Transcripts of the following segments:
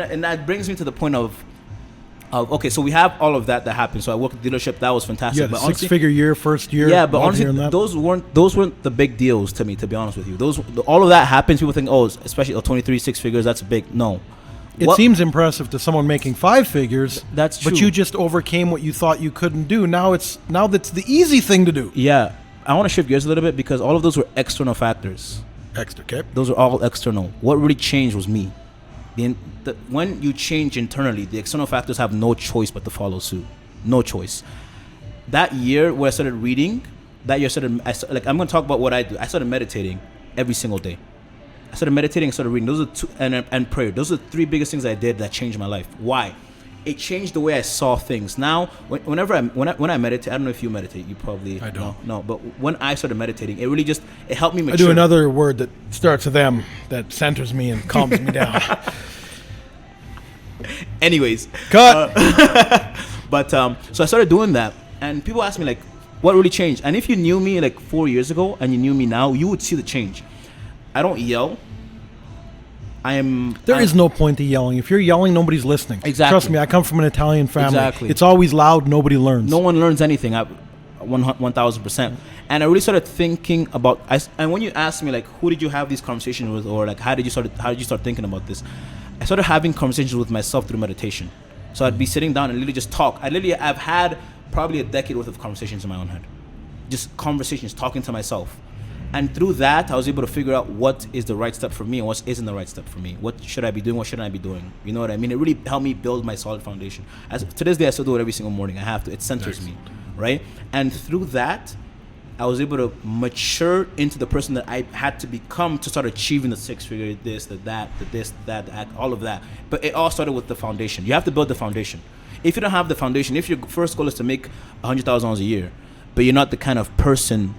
And that brings me to the point of okay, so we have all of that happens. So I work at the dealership. That was fantastic. Yeah, but six-figure year, first year. Yeah, but honestly, those weren't the big deals to me. To be honest with you, all of that happens. People think, especially 23 six figures, that's big. No, it seems impressive to someone making 5 figures. That's true. But you just overcame what you thought you couldn't do. Now that's the easy thing to do. Yeah, I want to shift gears a little bit because all of those were external factors. Okay. Those are all external. What really changed was me. When you change internally, the external factors have no choice but to follow suit. No choice. That year where I started reading, I'm going to talk about what I do. I started meditating every single day. I started meditating and started reading. Those are two, and prayer. Those are the 3 biggest things I did that changed my life. Why? It changed the way I saw things. Now, when I meditate, I don't know if you meditate. You probably I don't. No, but when I started meditating, it really it helped me mature. I do another word that starts with M that centers me and calms me down. Anyways, cut. So I started doing that, and people ask me like, "What really changed?" And if you knew me like 4 years ago and you knew me now, you would see the change. I don't yell. There is no point to yelling. If you're yelling, nobody's listening. Exactly. Trust me, I come from an Italian family. Exactly. It's always loud. Nobody learns. No one learns anything. 1,000%. And I really started thinking about. And when you asked me like, who did you have these conversations with, or like how did you start thinking about this? I started having conversations with myself through meditation. So I'd be sitting down and literally just talk. I've had probably a decade worth of conversations in my own head, just conversations, talking to myself. And through that, I was able to figure out what is the right step for me and what isn't the right step for me. What should I be doing? What shouldn't I be doing? You know what I mean? It really helped me build my solid foundation. To this day, I still do it every single morning. I have to. It centers me, right? And through that, I was able to mature into the person that I had to become to start achieving the 6-figure, all of that. But it all started with the foundation. You have to build the foundation. If you don't have the foundation, if your first goal is to make $100,000 a year, but you're not the kind of person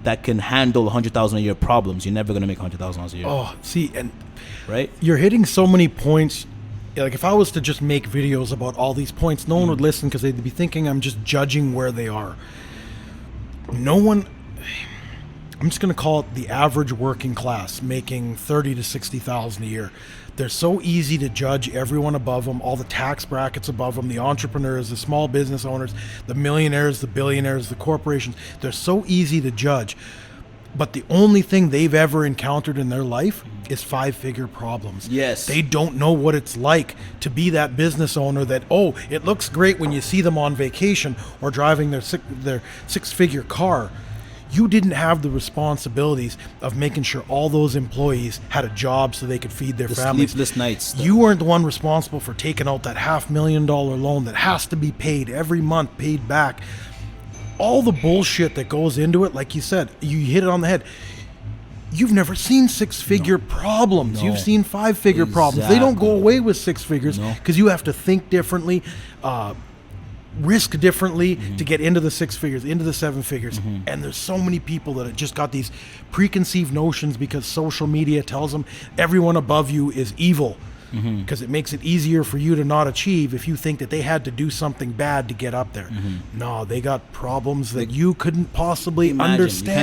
that can handle $100,000 a year problems, you're never going to make $100,000 a year. Oh, see, and right? You're hitting so many points. Like if I was to just make videos about all these points, no one would listen because they'd be thinking I'm just judging where they are. I'm just going to call it the average working class making $30,000 to $60,000 a year. They're so easy to judge everyone above them, all the tax brackets above them, the entrepreneurs, the small business owners, the millionaires, the billionaires, the corporations. They're so easy to judge. But the only thing they've ever encountered in their life is 5-figure problems. Yes. They don't know what it's like to be that business owner that, it looks great when you see them on vacation or driving their 6-figure car. You didn't have the responsibilities of making sure all those employees had a job so they could feed their families. Sleepless nights. You weren't the one responsible for taking out that $500,000 loan that has to be paid every month, paid back. All the bullshit that goes into it, like you said, you hit it on the head. You've never seen 6-figure problems. You've seen 5-figure problems. They don't go away with 6 figures because you have to think differently, risk differently to get into the 6 figures, into the 7 figures. And there's so many people that have just got these preconceived notions because social media tells them everyone above you is evil. Because it makes it easier for you to not achieve if you think that they had to do something bad to get up there. No, they got problems that you couldn't possibly understand.